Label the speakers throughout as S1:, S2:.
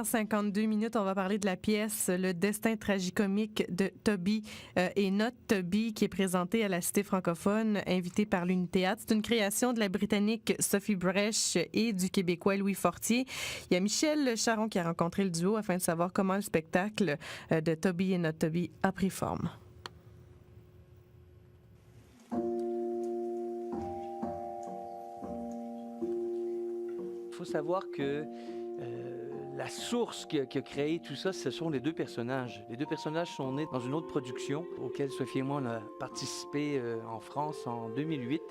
S1: 52 minutes, on va parler de la pièce Le destin tragicomique de Toby et Not Toby qui est présentée à la Cité francophone, invitée par l'Uni-Théâtre. C'est une création de la Britannique Sophie Brèche et du Québécois Louis Fortier. Il y a Michel Charron qui a rencontré le duo afin de savoir comment le spectacle de Toby et Not Toby a pris forme.
S2: Il faut savoir que la source qui a créé tout ça, ce sont les deux personnages. Les deux personnages sont nés dans une autre production auquel Sophie et moi on a participé en France en 2008.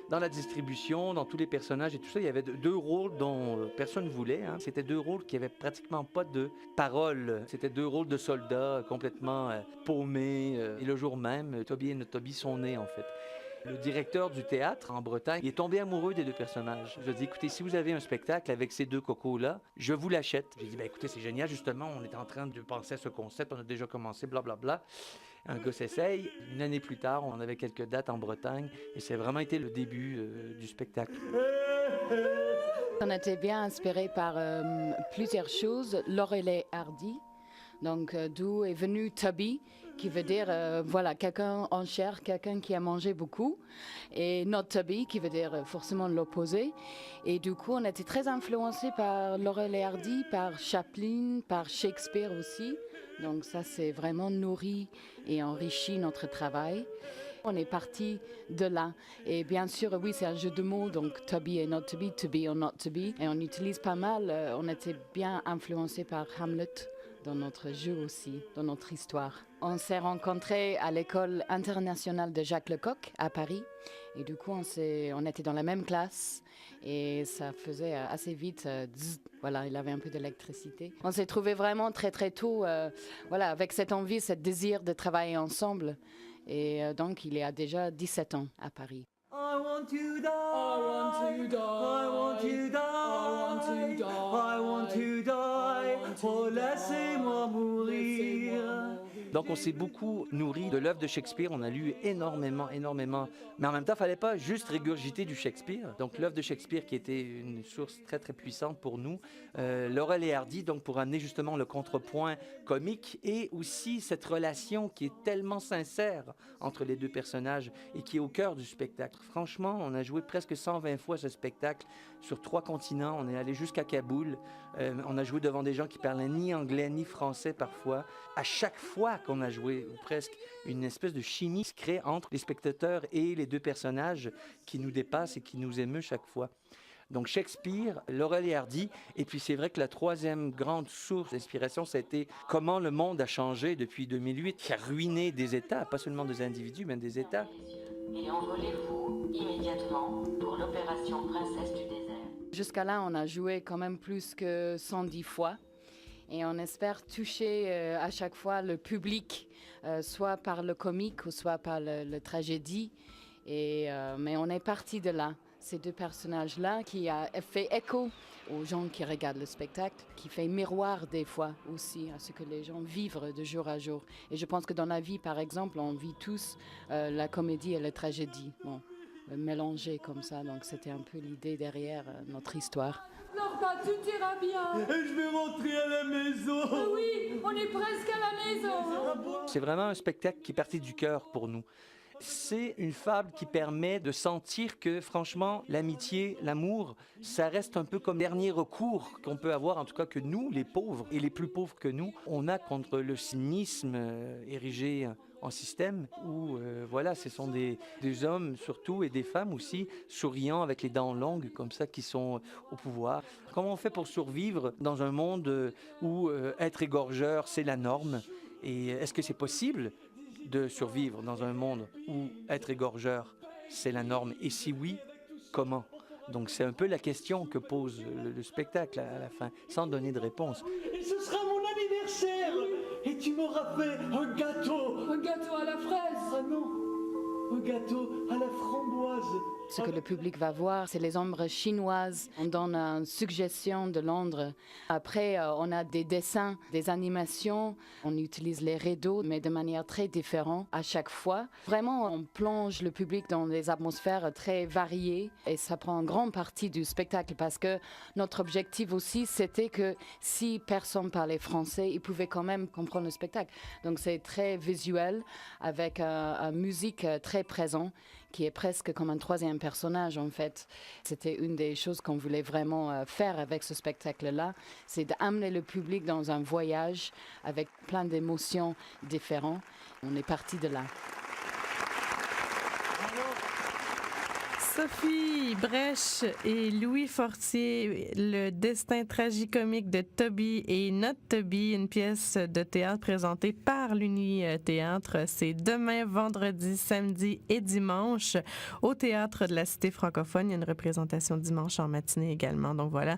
S2: Dans la distribution, dans tous les personnages et tout ça, il y avait deux rôles dont personne ne voulait. C'était deux rôles qui n'avaient pratiquement pas de parole. C'était deux rôles de soldats complètement paumés. Et le jour même, Toby et Not Toby sont nés en fait. Le directeur du théâtre en Bretagne, il est tombé amoureux des deux personnages. Je lui ai dit, écoutez, si vous avez un spectacle avec ces deux cocos-là, je vous l'achète. J'ai dit, écoutez, c'est génial, justement, on est en train de penser à ce concept, on a déjà commencé, blablabla. Un gars s'essaye. Une année plus tard, on avait quelques dates en Bretagne et c'est vraiment été le début du spectacle.
S3: On était bien inspiré par plusieurs choses. Laurel et Hardy. Donc, d'où est venu Toby, qui veut dire, voilà, quelqu'un en chair, quelqu'un qui a mangé beaucoup. Et Not Toby, qui veut dire forcément l'opposé. Et du coup, on était très influencés par Laurel et Hardy, par Chaplin, par Shakespeare aussi. Donc ça, c'est vraiment nourri et enrichi notre travail. On est parti de là. Et bien sûr, oui, c'est un jeu de mots, donc Toby et Not Toby, to be or not to be. Et on utilise pas mal, on était bien influencés par Hamlet dans notre jeu aussi, dans notre histoire. On s'est rencontrés à l'école internationale de Jacques Lecoq à Paris. Et du coup, on était dans la même classe et ça faisait assez vite, voilà, il avait un peu d'électricité. On s'est trouvés vraiment très très tôt, voilà, avec cette envie, ce désir de travailler ensemble. Et donc, il y a déjà 17 ans à Paris.
S4: I want to die, I want to die, I want to die, I want to die, oh laissez-moi mourir.
S2: Donc, on s'est beaucoup nourri de l'œuvre de Shakespeare. On a lu énormément. Mais en même temps, il ne fallait pas juste régurgiter du Shakespeare. Donc, l'œuvre de Shakespeare qui était une source très, très puissante pour nous. Laurel et Hardy, donc, pour amener justement le contrepoint comique et aussi cette relation qui est tellement sincère entre les deux personnages et qui est au cœur du spectacle. Franchement, on a joué presque 120 fois ce spectacle sur 3 continents. On est allé jusqu'à Kaboul. On a joué devant des gens qui parlaient ni anglais ni français parfois. À chaque fois qu'on a joué, ou presque, une espèce de chimie se crée entre les spectateurs et les deux personnages qui nous dépassent et qui nous émeut chaque fois. Donc Shakespeare, Laurel et Hardy, et puis c'est vrai que la troisième grande source d'inspiration, ça a été comment le monde a changé depuis 2008, qui a ruiné des États, pas seulement des individus, mais des États.
S5: Et envolez-vous immédiatement pour l'opération Princesse du désert.
S3: Jusqu'à là, on a joué quand même plus que 110 fois. Et on espère toucher à chaque fois le public, soit par le comique ou soit par le tragédie. Mais on est parti de là. Ces deux personnages-là qui a fait écho aux gens qui regardent le spectacle, qui fait miroir des fois aussi à ce que les gens vivent de jour à jour. Et je pense que dans la vie, par exemple, on vit tous la comédie et la tragédie. Bon, mélangés comme ça, donc c'était un peu l'idée derrière notre histoire.
S6: Pleure pas, tout ira bien.
S4: Et je vais rentrer à la maison.
S6: Oui, on est presque à la maison.
S2: C'est vraiment un spectacle qui est parti du cœur pour nous. C'est une fable qui permet de sentir que, franchement, l'amitié, l'amour, ça reste un peu comme dernier recours qu'on peut avoir, en tout cas que nous, les pauvres et les plus pauvres que nous, on a contre le cynisme érigé en système où, voilà, ce sont des hommes surtout et des femmes aussi, souriants avec les dents longues comme ça, qui sont au pouvoir. Comment on fait pour survivre dans un monde où être égorgeur, c'est la norme? Et est-ce que c'est possible de survivre dans un monde où être égorgeur, c'est la norme? Et si oui, comment? Donc c'est un peu la question que pose le spectacle à la fin, sans donner de réponse.
S4: Et ce sera mon anniversaire. Et tu m'auras fait un gâteau.
S6: Un gâteau à la fraise.
S4: Ah non, un gâteau à la framboise.
S3: Ce que le public va voir, c'est les ombres chinoises. On donne une suggestion de Londres. Après, on a des dessins, des animations. On utilise les rideaux, mais de manière très différente à chaque fois. Vraiment, on plonge le public dans des atmosphères très variées et ça prend une grande partie du spectacle parce que notre objectif aussi, c'était que si personne parlait français, ils pouvaient quand même comprendre le spectacle. Donc c'est très visuel avec une musique très présente qui est presque comme un troisième personnage en fait. C'était une des choses qu'on voulait vraiment faire avec ce spectacle-là, c'est d'amener le public dans un voyage avec plein d'émotions différentes. On est parti de là.
S1: Sophie Brèche et Louis Fortier, le destin tragicomique de Toby et Not Toby, une pièce de théâtre présentée par l'Uni Théâtre. C'est demain, vendredi, samedi et dimanche au Théâtre de la Cité francophone. Il y a une représentation dimanche en matinée également. Donc voilà,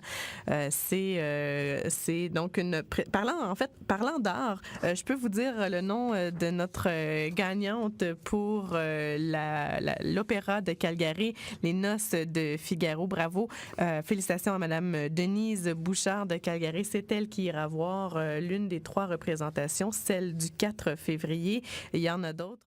S1: c'est donc une... Parlant d'art, je peux vous dire le nom de notre gagnante pour l'Opéra de Calgary, Les Noces de Figaro. Bravo. Félicitations à Madame Denise Bouchard de Calgary. C'est elle qui ira voir l'une des 3 représentations, celle du 4 février. Il y en a d'autres.